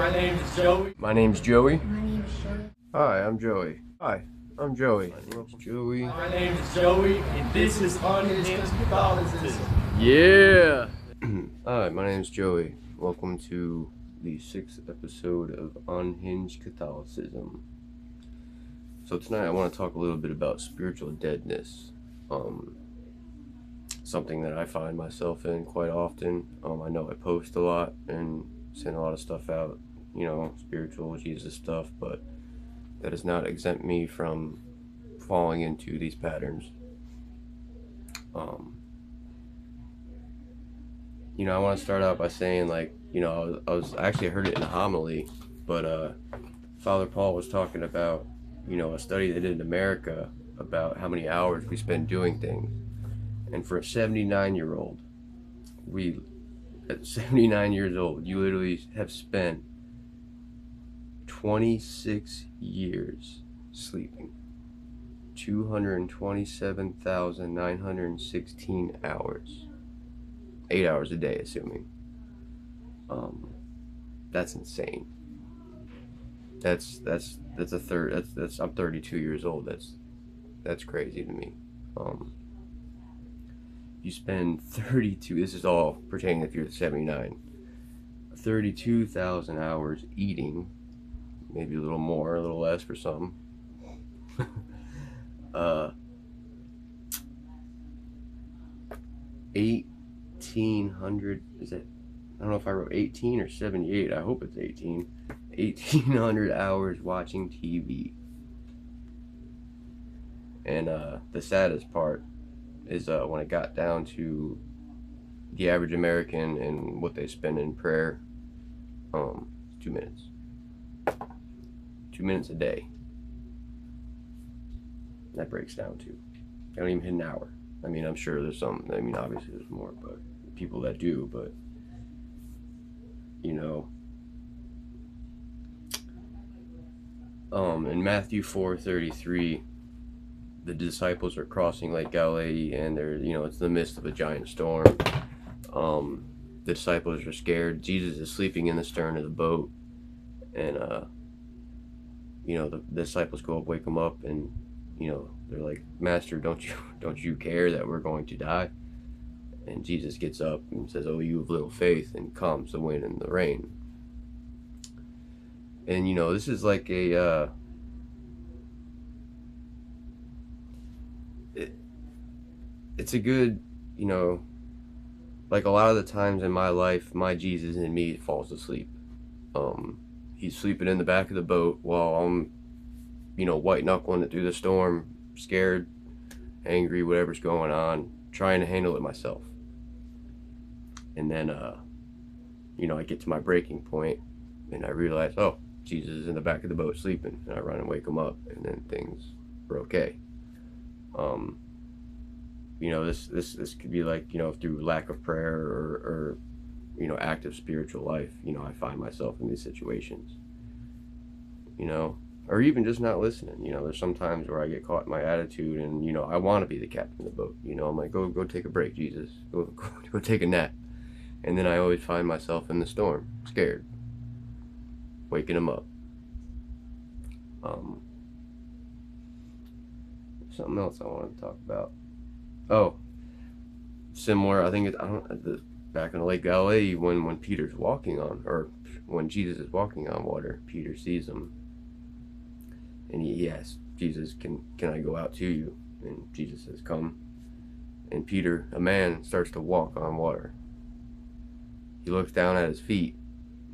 My name's Joey. My name's Joey. My name's Joey. Hi, I'm Joey. Hi, I'm Joey. My name's Joey. My name's Joey, and this is Unhinged Catholicism. Yeah! Hi, my name's Joey. Welcome to the 6th episode of Unhinged Catholicism. So tonight I want to talk a little bit about spiritual deadness. Something that I find myself in quite often. I know I post a lot and send a lot of stuff out, spiritual Jesus stuff, but that does not exempt me from falling into these patterns. I want to start out by saying, I actually heard it in a homily, but Father Paul was talking about, a study they did in America about how many hours we spend doing things. And for a 79-year-old, at 79 years old, you literally have spent 26 years sleeping. 227,916 hours. 8 hours a day, assuming. That's insane. That's a third. I'm 32 years old. That's crazy to me. You spend 32. This is all pertaining if you're 79. 32,000 hours eating, maybe a little more, a little less for some. 1,800, is it? I don't know if I wrote 18 or 78. I hope it's 18. 1,800 hours watching TV. And the saddest part is when it got down to the average American and what they spend in prayer. 2 minutes. 2 minutes a day. That breaks down to, I don't even hit an hour. I'm sure there's some, obviously there's more, but people that do, but in Matthew 4:33, the disciples are crossing Lake Galilee, and they're, it's in the midst of a giant storm. The disciples are scared. Jesus is sleeping in the stern of the boat, and the disciples go up, wake him up, and they're like, "Master, don't you care that we're going to die?" And Jesus gets up and says, "Oh, you have little faith," and calms the wind and the rain. And this is like a it's a good, like a lot of the times in my life, my Jesus in me falls asleep. He's sleeping in the back of the boat while I'm, white knuckling it through the storm, scared, angry, whatever's going on, trying to handle it myself. And then, I get to my breaking point, and I realize, oh, Jesus is in the back of the boat sleeping, and I run and wake him up, and then things are okay. This could be like, through lack of prayer or active spiritual life, I find myself in these situations, or even just not listening. There's some times where I get caught in my attitude, and, I want to be the captain of the boat. I'm like, go take a break, Jesus, go take a nap. And then I always find myself in the storm, scared, waking him up. Something else I wanted to talk about. Oh, similar. I think back in the Lake Galilee, when Peter's walking on, or when Jesus is walking on water, Peter sees him, and he asks Jesus, "Can I go out to you?" And Jesus says, "Come." And Peter, a man, starts to walk on water. He looks down at his feet,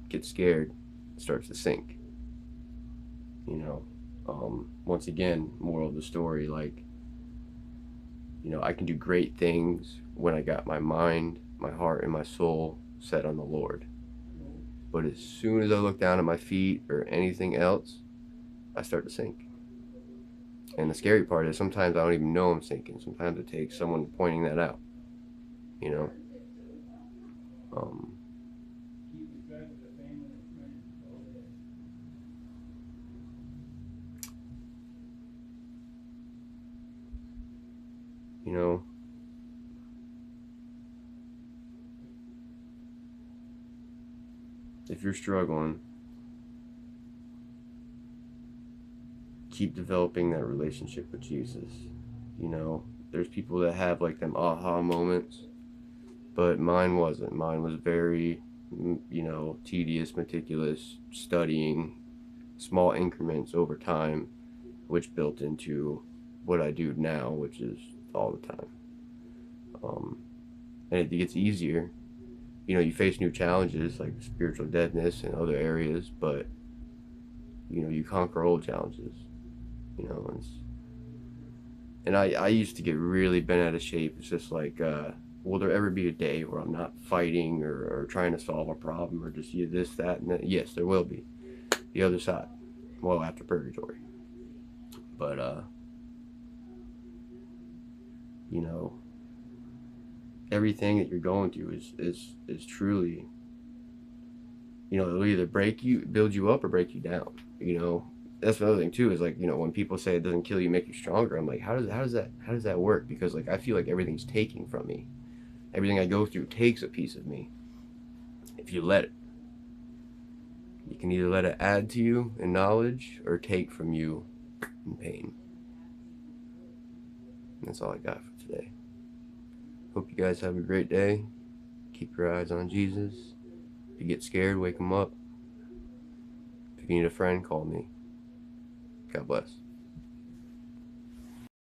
gets scared, starts to sink. Once again, moral of the story, I can do great things when I got my mind, my heart, and my soul set on the Lord. But as soon as I look down at my feet or anything else, I start to sink. And the scary part is sometimes I don't even know I'm sinking. Sometimes it takes someone pointing that out. If you're struggling, keep developing that relationship with Jesus. You know, there's people that have like them aha moments, but mine wasn't. Mine was very, you know, tedious, meticulous studying, small increments over time, which built into what I do now, which is all the time. And it gets easier. You know, you face new challenges like spiritual deadness and other areas, but you know, you conquer old challenges. You know, and I used to get really bent out of shape. It's just like, will there ever be a day where I'm not fighting or trying to solve a problem or just this, that, and that? Yes, there will be. The other side. Well, after purgatory. But, you know, everything that you're going through is truly, you know, it'll either build you up or break you down. You know, that's another thing too, is like, you know, when people say it doesn't kill you, make you stronger, I'm like, how does that work? Because like, I feel like everything's taking from me. Everything I go through takes a piece of me. If you let it, you can either let it add to you in knowledge or take from you in pain. And that's all I got for today. Hope you guys have a great day. Keep your eyes on Jesus. If you get scared, wake him up. If you need a friend, call me. God bless.